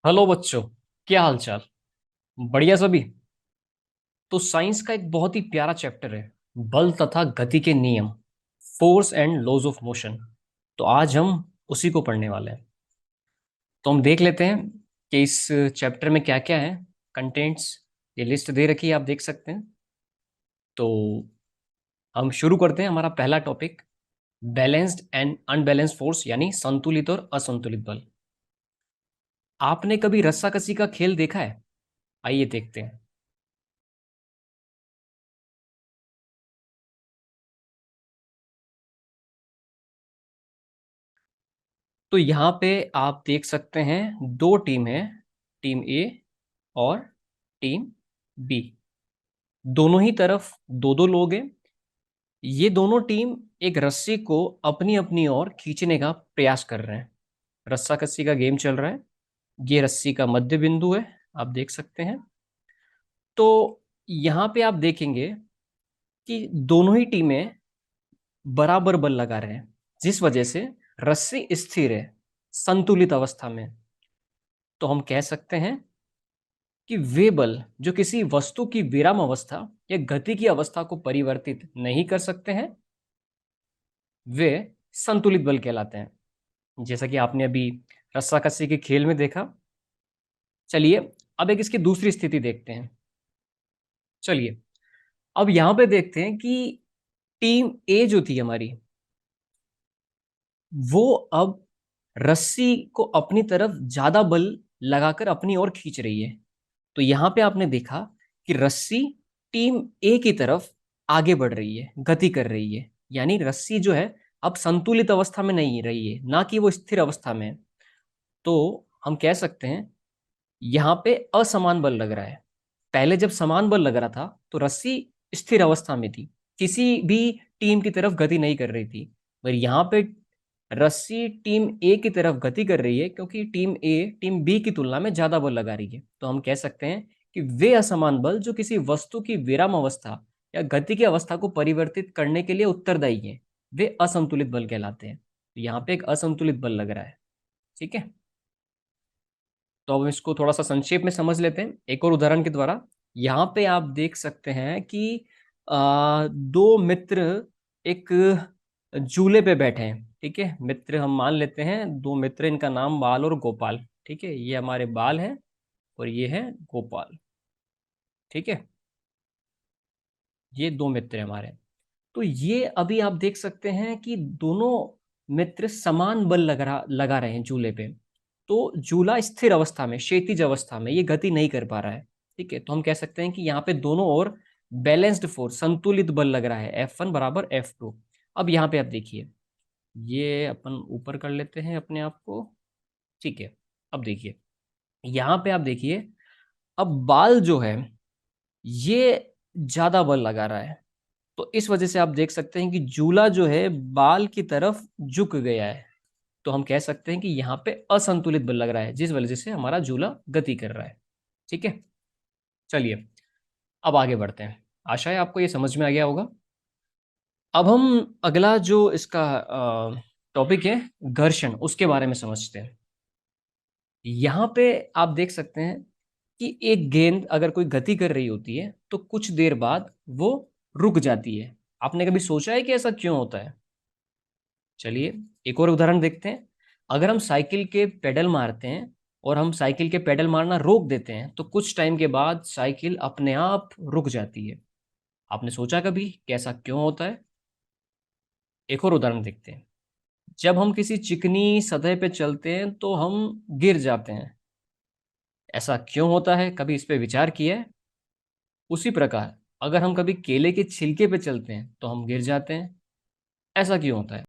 Hello बच्चों। क्या हाल चाल? बढ़िया सभी। तो साइंस का एक बहुत ही प्यारा चैप्टर है, बल तथा गति के नियम, force and laws of motion. तो आज हम उसी को पढ़ने वाले हैं। तो हम देख लेते हैं कि इस चैप्टर में क्या क्या है कंटेंट्स। ये लिस्ट दे रखी है, आप देख सकते हैं। तो हम शुरू करते हैं हमारा पहला topic, balanced and unbalanced force, यानी संतुलित और असंतुलित बल। आपने कभी रस्साकसी का खेल देखा है? आइए देखते हैं। तो यहाँ पे आप देख सकते हैं दो टीम है, टीम ए और टीम बी। दोनों ही तरफ दो दो लोग हैं। ये दोनों टीम एक रस्सी को अपनी अपनी ओर खींचने का प्रयास कर रहे हैं। रस्सा कस्सी का गेम चल रहा है। ये रस्सी का मध्य बिंदु है, आप देख सकते हैं। तो यहाँ पे आप देखेंगे कि दोनों ही टीमें बराबर बल लगा रहे हैं, जिस वजह से रस्सी स्थिर है, संतुलित अवस्था में। तो हम कह सकते हैं कि वे बल जो किसी वस्तु की विराम अवस्था या गति की अवस्था को परिवर्तित नहीं कर सकते हैं, वे संतुलित बल कहलाते हैं। जैसा कि आपने अभी रस्साकसी के खेल में देखा। चलिए अब एक इसकी दूसरी स्थिति देखते हैं। चलिए अब यहां पे देखते हैं कि टीम ए जो थी हमारी, वो अब रस्सी को अपनी तरफ ज्यादा बल लगाकर अपनी ओर खींच रही है। तो यहां पे आपने देखा कि रस्सी टीम ए की तरफ आगे बढ़ रही है, गति कर रही है। यानी रस्सी जो है अब संतुलित अवस्था में नहीं रही है, ना कि वो स्थिर अवस्था में है। तो हम कह सकते हैं यहाँ पे असमान बल लग रहा है। पहले जब समान बल लग रहा था तो रस्सी स्थिर अवस्था में थी, किसी भी टीम की तरफ गति नहीं कर रही थी। पर यहाँ पे रस्सी टीम ए की तरफ गति कर रही है, क्योंकि टीम ए टीम बी की तुलना में ज्यादा बल लगा रही है। तो हम कह सकते हैं कि वे असमान बल जो किसी वस्तु की विराम अवस्था या गति की अवस्था को परिवर्तित करने के लिए उत्तरदायी हैं, वे असंतुलित बल कहलाते हैं। तो यहाँ पे एक असंतुलित बल लग रहा है। ठीक है। तो अब इसको थोड़ा सा संक्षेप में समझ लेते हैं एक और उदाहरण के द्वारा। यहाँ पे आप देख सकते हैं कि दो मित्र एक झूले पे बैठे हैं। ठीक है, मित्र हम मान लेते हैं दो मित्र, इनका नाम बाल और गोपाल। ठीक है, ये हमारे बाल हैं और ये है गोपाल। ठीक है, ये दो मित्र हैं हमारे। तो ये अभी आप देख सकते हैं कि दोनों मित्र समान बल लगा रहे हैं झूले पे। तो झूला स्थिर अवस्था में, क्षैतिज अवस्था में, ये गति नहीं कर पा रहा है। ठीक है, तो हम कह सकते हैं कि यहाँ पे दोनों ओर बैलेंस्ड फोर्स, संतुलित बल लग रहा है, F1 बराबर F2। अब यहाँ पे आप देखिए, ये अपन ऊपर कर लेते हैं अपने आप को। ठीक है, अब देखिए, यहाँ पे आप देखिए, अब बाल जो है ये ज्यादा बल लगा रहा है। तो इस वजह से आप देख सकते हैं कि जूला जो है बाल की तरफ झुक गया है। तो हम कह सकते हैं कि यहाँ पे असंतुलित बल लग रहा है, जिस वजह से हमारा जूला गति कर रहा है। ठीक है, चलिए अब आगे बढ़ते हैं। आशा है आपको ये समझ में आ गया होगा। अब हम अगला जो इसका टॉपिक है, घर्षण, उसके बारे में समझते हैं। यहाँ पे आप देख सकते हैं कि एक गेंद अगर कोई गति कर रही होती है तो कुछ देर बाद वो रुक जाती है। आपने कभी सोचा है कि ऐसा क्यों होता है? चलिए एक और उदाहरण देखते हैं। अगर हम साइकिल के पेडल मारते हैं और हम साइकिल के पेडल मारना रोक देते हैं तो कुछ टाइम के बाद साइकिल अपने आप रुक जाती है। आपने सोचा कभी कि ऐसा क्यों होता है? एक और उदाहरण देखते हैं। जब हम किसी चिकनी सतह पे चलते हैं तो हम गिर जाते हैं। ऐसा क्यों होता है, कभी इस पे विचार किया है? उसी प्रकार अगर हम कभी केले के छिलके पे चलते हैं तो हम गिर जाते हैं। ऐसा क्यों होता है?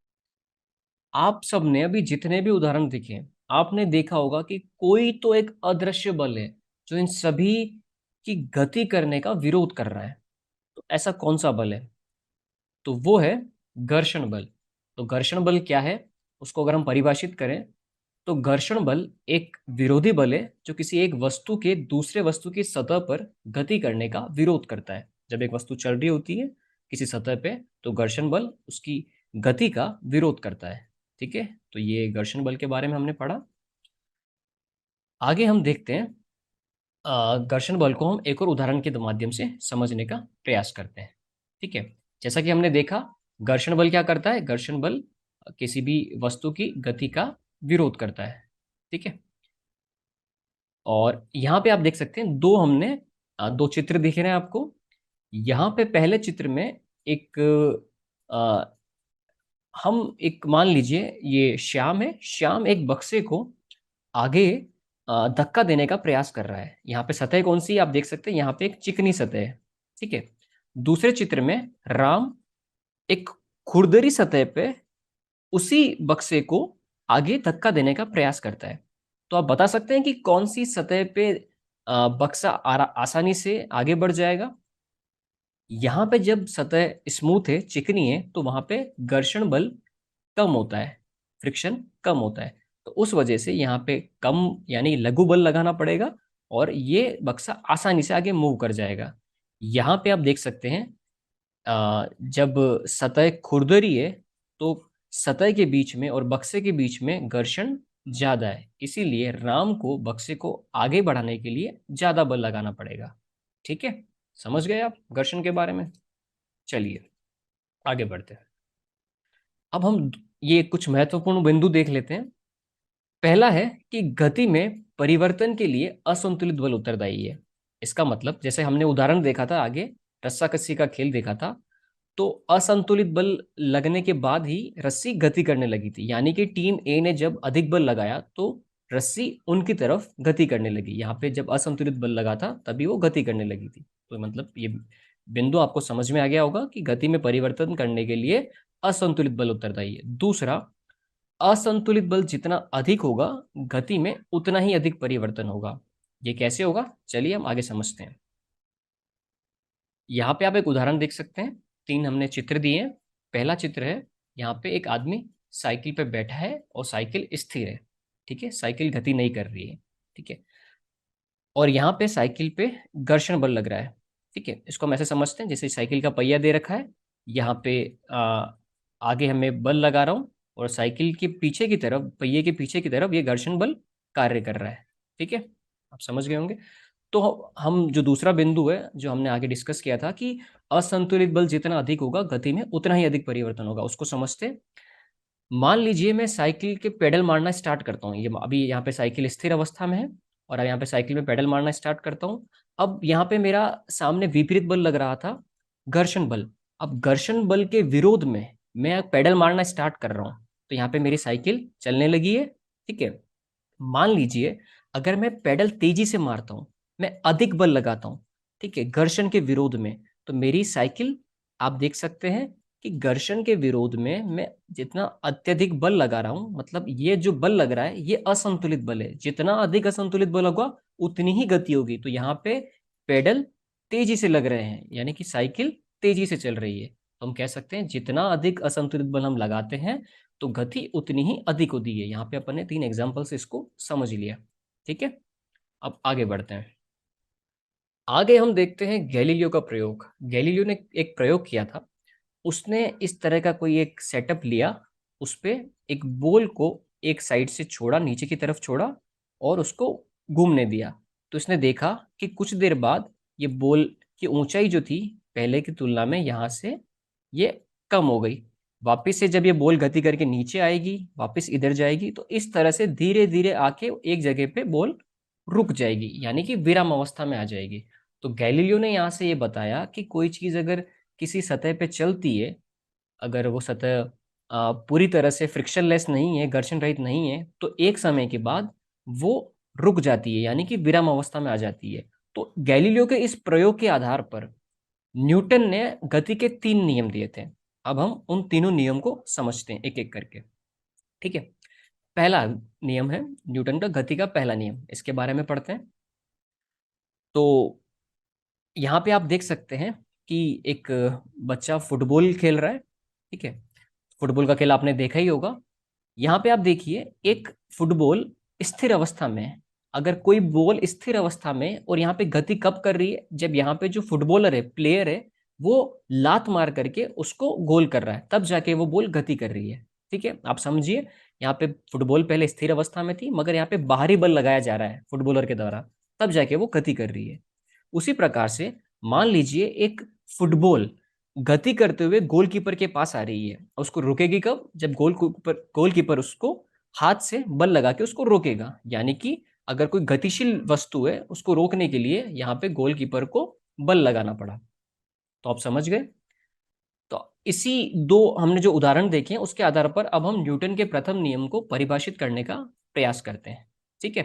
आप सबने अभी जितने भी उदाहरण देखे, आपने देखा होगा कि कोई तो एक अदृश्य बल है जो इन सभी की गति करने का विरोध कर रहा है। तो ऐसा कौन सा बल है? तो वो है घर्षण बल। तो घर्षण बल क्या है, उसको अगर हम परिभाषित करें तो घर्षण बल एक विरोधी बल है जो किसी एक वस्तु के दूसरे वस्तु की सतह पर गति करने का विरोध करता है। जब एक वस्तु चल रही होती है किसी सतह पे तो घर्षण बल उसकी गति का विरोध करता है। ठीक है, तो ये घर्षण बल के बारे में हमने पढ़ा। आगे हम देखते हैं घर्षण बल को हम एक और उदाहरण के माध्यम से समझने का प्रयास करते हैं। ठीक है, जैसा कि हमने देखा, घर्षण बल क्या करता है? घर्षण बल किसी भी वस्तु की गति का विरोध करता है। ठीक है, और यहाँ पे आप देख सकते हैं दो हमने दो चित्र दिख रहे हैं आपको। यहाँ पे पहले चित्र में एक अ, हम एक मान लीजिए ये श्याम है। श्याम एक बक्से को आगे धक्का देने का प्रयास कर रहा है। यहाँ पे सतह कौन सी है? आप देख सकते हैं यहाँ पे एक चिकनी सतह है। ठीक है, दूसरे चित्र में राम एक खुरदरी सतह पे उसी बक्से को आगे धक्का देने का प्रयास करता है। तो आप बता सकते हैं कि कौन सी सतह पे बक्सा आसानी से आगे बढ़ जाएगा? यहाँ पे जब सतह स्मूथ है, चिकनी है, तो वहां पे घर्षण बल कम होता है, फ्रिक्शन कम होता है। तो उस वजह से यहाँ पे कम यानी लघु बल लगाना पड़ेगा और ये बक्सा आसानी से आगे मूव कर जाएगा। यहाँ पे आप देख सकते हैं जब सतह खुरदरी है तो सतह के बीच में और बक्से के बीच में घर्षण ज्यादा है, इसीलिए राम को बक्से को आगे बढ़ाने के लिए ज्यादा बल लगाना पड़ेगा। ठीक है, समझ गए आप घर्षण के बारे में? चलिए आगे बढ़ते हैं। अब हम ये कुछ महत्वपूर्ण बिंदु देख लेते हैं। पहला है कि गति में परिवर्तन के लिए असंतुलित बल उत्तरदायी है। इसका मतलब जैसे हमने उदाहरण देखा था आगे, रस्साकसी का खेल देखा था, तो असंतुलित बल लगने के बाद ही रस्सी गति करने लगी थी। यानी कि टीम ए ने जब अधिक बल लगाया तो रस्सी उनकी तरफ गति करने लगी। यहाँ पे जब असंतुलित बल लगा था तभी वो गति करने लगी थी। तो मतलब ये बिंदु आपको समझ में आ गया होगा कि गति में परिवर्तन करने के लिए असंतुलित बल उत्तरदायी है। दूसरा, असंतुलित बल जितना अधिक होगा गति में उतना ही अधिक परिवर्तन होगा। ये कैसे होगा? चलिए हम आगे समझते हैं। यहाँ पे आप एक उदाहरण देख सकते हैं। तीन हमने चित्र दिए हैं। पहला चित्र है, यहाँ पे एक आदमी साइकिल पे बैठा है और साइकिल स्थिर है। ठीक है, साइकिल गति नहीं कर रही है। ठीक है, और यहाँ पे साइकिल पे घर्षण बल लग रहा है। ठीक है, इसको हम ऐसे समझते हैं जैसे साइकिल का पहिया दे रखा है, यहाँ पे आगे हमें बल लगा रहा हूँ और साइकिल के पीछे की तरफ, पहिए के पीछे की तरफ ये घर्षण बल कार्य कर रहा है। ठीक है, आप समझ गए होंगे। तो हम जो दूसरा बिंदु है जो हमने आगे डिस्कस किया था कि असंतुलित बल जितना अधिक होगा गति में उतना ही अधिक परिवर्तन होगा, उसको समझते हैं। मान लीजिए मैं साइकिल के पेडल मारना स्टार्ट करता हूँ। ये अभी यहाँ पे साइकिल स्थिर अवस्था में है और अब यहाँ पे साइकिल में पेडल मारना स्टार्ट करता हूँ। अब यहाँ पे मेरा सामने विपरीत बल लग रहा था, घर्षण बल। अब घर्षण बल के विरोध में मैं पेडल मारना स्टार्ट कर रहा हूँ, तो यहाँ पे मेरी साइकिल चलने लगी है। ठीक है, मान लीजिए अगर मैं पेडल तेजी से मारता हूँ, मैं अधिक बल लगाता हूँ, ठीक है, घर्षण के विरोध में, तो मेरी साइकिल, आप देख सकते हैं कि घर्षण के विरोध में मैं जितना अत्यधिक बल लगा रहा हूं, मतलब ये जो बल लग रहा है ये असंतुलित बल है। जितना अधिक असंतुलित बल होगा उतनी ही गति होगी। तो यहाँ पे पेडल तेजी से लग रहे हैं यानी कि साइकिल तेजी से चल रही है। तो हम कह सकते हैं जितना अधिक असंतुलित बल हम लगाते हैं तो गति उतनी ही अधिक होती है। यहाँ पे अपन ने तीन एग्जाम्पल से इसको समझ लिया। ठीक है, अब आगे बढ़ते हैं। आगे हम देखते हैं गैलीलियो का प्रयोग। गैलीलियो ने एक प्रयोग किया था। उसने इस तरह का कोई एक सेटअप लिया, उस पे एक बॉल को एक साइड से छोड़ा, नीचे की तरफ छोड़ा और उसको घूमने दिया। तो इसने देखा कि कुछ देर बाद ये बॉल की ऊंचाई जो थी पहले की तुलना में यहाँ से ये कम हो गई। वापस से जब ये बॉल गति करके नीचे आएगी, वापस इधर जाएगी, तो इस तरह से धीरे धीरे आके एक जगह पे बॉल रुक जाएगी यानी कि विराम अवस्था में आ जाएगी। तो गैलीलियो ने यहाँ से ये बताया कि कोई चीज अगर किसी सतह पे चलती है, अगर वो सतह पूरी तरह से फ्रिक्शनलेस नहीं है, घर्षण रहित नहीं है, तो एक समय के बाद वो रुक जाती है यानी कि विराम अवस्था में आ जाती है। तो गैलीलियो के इस प्रयोग के आधार पर न्यूटन ने गति के तीन नियम दिए थे। अब हम उन तीनों नियम को समझते हैं एक एक करके। ठीक है, पहला नियम है न्यूटन का गति का पहला नियम, इसके बारे में पढ़ते हैं। तो यहाँ पे आप देख सकते हैं कि एक बच्चा फुटबॉल खेल रहा है। ठीक है, फुटबॉल का खेल आपने देखा ही होगा। यहाँ पे आप देखिए एक फुटबॉल स्थिर अवस्था में है। अगर कोई बॉल स्थिर अवस्था में, और यहाँ पे गति कब कर रही है? जब यहाँ पे जो फुटबॉलर है, प्लेयर है, वो लात मार करके उसको गोल कर रहा है, तब जाके वो बॉल गति कर रही है। ठीक है, आप समझिए यहाँ पे फुटबॉल पहले स्थिर अवस्था में थी, मगर यहाँ पे बाहरी बल लगाया जा रहा है फुटबॉलर के द्वारा, तब जाके वो गति कर रही है। उसी प्रकार से मान लीजिए एक फुटबॉल गति करते हुए गोलकीपर के पास आ रही है, उसको रोकेगी कब? जब गोलकीपर उसको हाथ से बल लगा के उसको रोकेगा। यानी कि अगर कोई गतिशील वस्तु है, उसको रोकने के लिए यहाँ पे गोलकीपर को बल लगाना पड़ा। तो आप समझ गए। तो इसी दो हमने जो उदाहरण देखे हैं, उसके आधार पर अब हम न्यूटन के प्रथम नियम को परिभाषित करने का प्रयास करते हैं। ठीक है।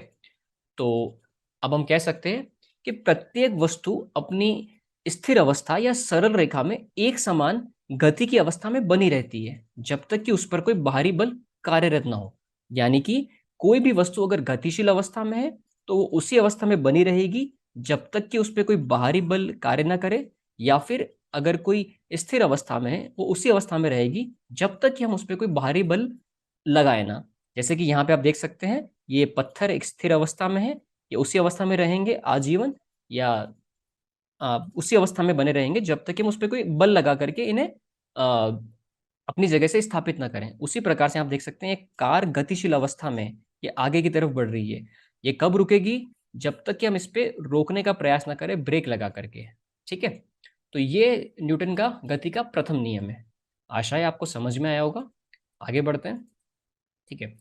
तो अब हम कह सकते हैं कि प्रत्येक वस्तु अपनी स्थिर अवस्था या सरल रेखा में एक समान गति की अवस्था में बनी रहती है, जब तक कि उस पर कोई बाहरी बल कार्यरत ना हो। यानी कि कोई भी वस्तु अगर गतिशील अवस्था में है तो वो उसी अवस्था में बनी रहेगी जब तक कि उस पर कोई बाहरी बल कार्य ना करे, या फिर अगर कोई स्थिर अवस्था में है वो उसी अवस्था में रहेगी जब तक कि हम उस पर कोई बाहरी बल लगाए ना। जैसे कि यहाँ पे आप देख सकते हैं, ये पत्थर एक स्थिर अवस्था में है, ये उसी अवस्था में रहेंगे आजीवन, या उसी अवस्था में बने रहेंगे जब तक कि हम उस पर कोई बल लगा करके इन्हें आ, अपनी जगह से स्थापित ना करें। उसी प्रकार से आप देख सकते हैं एक कार गतिशील अवस्था में ये आगे की तरफ बढ़ रही है। ये कब रुकेगी? जब तक कि हम इस पे रोकने का प्रयास ना करें ब्रेक लगा करके। ठीक है। तो ये न्यूटन का गति का प्रथम नियम है। आशा है आपको समझ में आया होगा। आगे बढ़ते हैं। ठीक है।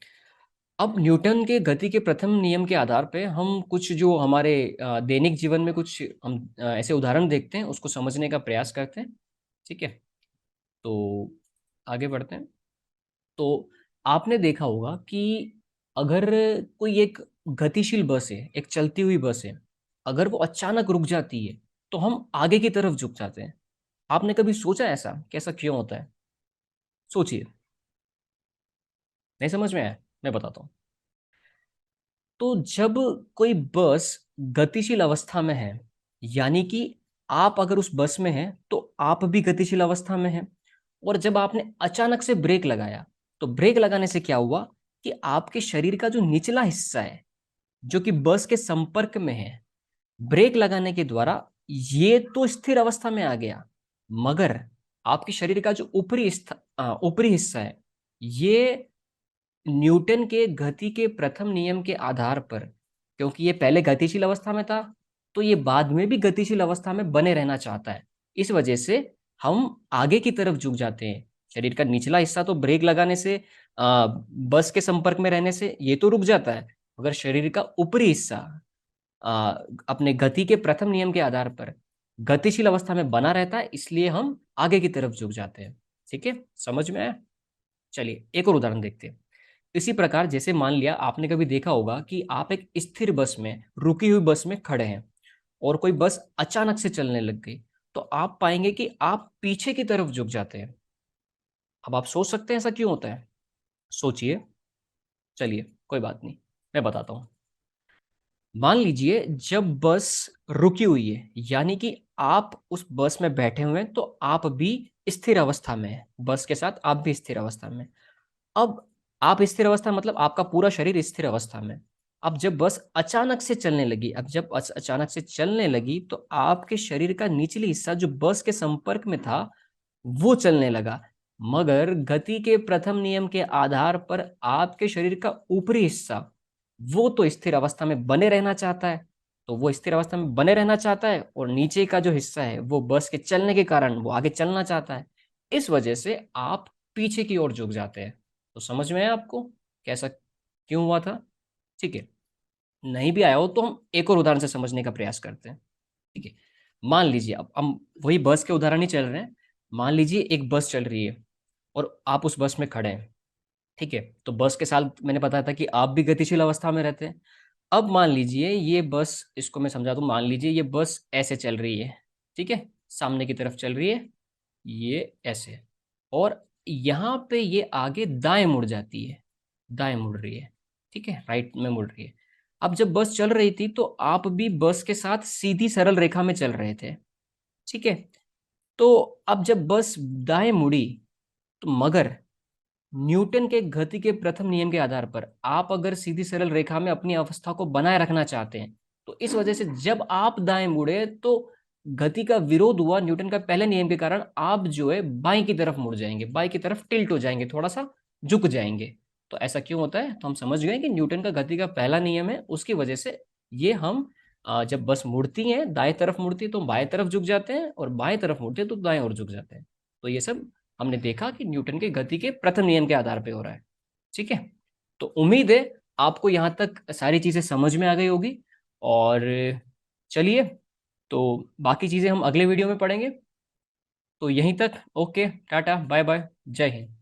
अब न्यूटन के गति के प्रथम नियम के आधार पे हम कुछ जो हमारे दैनिक जीवन में कुछ हम ऐसे उदाहरण देखते हैं, उसको समझने का प्रयास करते हैं। ठीक है। तो आगे बढ़ते हैं। तो आपने देखा होगा कि अगर कोई एक गतिशील बस है, एक चलती हुई बस है, अगर वो अचानक रुक जाती है तो हम आगे की तरफ झुक जाते हैं। आपने कभी सोचा ऐसा कैसा क्यों होता है? सोचिए। नहीं समझ में आया? मैं बताता हूँ। तो जब कोई बस गतिशील अवस्था में है, यानी कि आप अगर उस बस में हैं तो आप भी गतिशील अवस्था में हैं, और जब आपने अचानक से ब्रेक लगाया, तो ब्रेक लगाने से क्या हुआ कि आपके शरीर का जो निचला हिस्सा है, जो कि बस के संपर्क में है, ब्रेक लगाने के द्वारा ये तो स्थिर अवस्था में आ गया, मगर आपके शरीर का जो ऊपरी हिस्सा है, ये न्यूटन के गति के प्रथम नियम के आधार पर, क्योंकि ये पहले गतिशील अवस्था में था, तो ये बाद में भी गतिशील अवस्था में बने रहना चाहता है। इस वजह से हम आगे की तरफ झुक जाते हैं। शरीर का निचला हिस्सा तो ब्रेक लगाने से, बस के संपर्क में रहने से ये तो रुक जाता है, मगर शरीर का ऊपरी हिस्सा आ, अपने गति के प्रथम नियम के आधार पर गतिशील अवस्था में बना रहता है, इसलिए हम आगे की तरफ झुक जाते हैं। ठीक है, समझ में आया? चलिए एक और उदाहरण देखते हैं। इसी प्रकार जैसे मान लिया, आपने कभी देखा होगा कि आप एक स्थिर बस में, रुकी हुई बस में खड़े हैं, और कोई बस अचानक से चलने लग गई, तो आप पाएंगे कि आप पीछे की तरफ झुक जाते हैं। अब आप सोच सकते हैं ऐसा क्यों होता है? सोचिए। चलिए कोई बात नहीं, मैं बताता हूँ। मान लीजिए जब बस रुकी हुई है, यानी कि आप उस बस में बैठे हुए हैं, तो आप भी स्थिर अवस्था में हैं, बस के साथ आप भी स्थिर अवस्था में। अब आप स्थिर अवस्था मतलब आपका पूरा शरीर स्थिर अवस्था में। अब जब बस अचानक से चलने लगी, अब जब अचानक से चलने लगी, तो आपके शरीर का निचली हिस्सा जो बस के संपर्क में था वो चलने लगा, मगर गति के प्रथम नियम के आधार पर आपके शरीर का ऊपरी हिस्सा वो तो स्थिर अवस्था में बने रहना चाहता है। तो वो स्थिर अवस्था में बने रहना चाहता है, और नीचे का जो हिस्सा है वो बस के चलने के कारण वो आगे चलना चाहता है। इस वजह से आप पीछे की ओर झुक जाते हैं। तो समझ में आया आपको कैसा क्यों हुआ था? ठीक है। नहीं भी आया हो तो हम एक और उदाहरण से समझने का प्रयास करते हैं। ठीक है। मान लीजिए, अब हम वही बस के उदाहरण ही चल रहे हैं। मान लीजिए एक बस चल रही है और आप उस बस में खड़े हैं। ठीक है। तो बस के साथ मैंने बताया था कि आप भी गतिशील अवस्था में रहते हैं। अब मान लीजिए ये बस, इसको मैं समझा दूं, मान लीजिए ये बस ऐसे चल रही है। ठीक है, सामने की तरफ चल रही है, ये ऐसे, और यहाँ पे ये आगे दाएं मुड़ जाती है, दाएं मुड़ रही है। ठीक है, राइट में मुड़ रही है। अब जब बस चल रही थी तो आप भी बस के साथ सीधी सरल रेखा में चल रहे थे। ठीक है। तो अब जब बस दाएं मुड़ी, तो मगर न्यूटन के गति के प्रथम नियम के आधार पर आप अगर सीधी सरल रेखा में अपनी अवस्था को बनाए रखना चाहते हैं, तो इस वजह से जब आप दाएं मुड़े तो गति का विरोध हुआ न्यूटन का पहले नियम के कारण, आप जो है बाएं की तरफ मुड़ जाएंगे, बाएं की तरफ टिल्ट हो जाएंगे, थोड़ा सा झुक जाएंगे। तो ऐसा क्यों होता है? तो हम समझ गए कि न्यूटन का गति का पहला नियम है, उसकी वजह से ये हम जब बस मुड़ती है, दाएं तरफ मुड़ती है तो बाएं तरफ झुक जाते हैं, और बाएं तरफ मुड़ते हैं तो दाएं ओर झुक जाते हैं। तो ये सब हमने देखा कि न्यूटन के गति के प्रथम नियम के आधार पर हो रहा है। ठीक है, तो उम्मीद है आपको यहाँ तक सारी चीजें समझ में आ गई होगी। और चलिए, तो बाकी चीजें हम अगले वीडियो में पढ़ेंगे। तो यहीं तक, ओके, टाटा, बाय बाय, जय हिंद।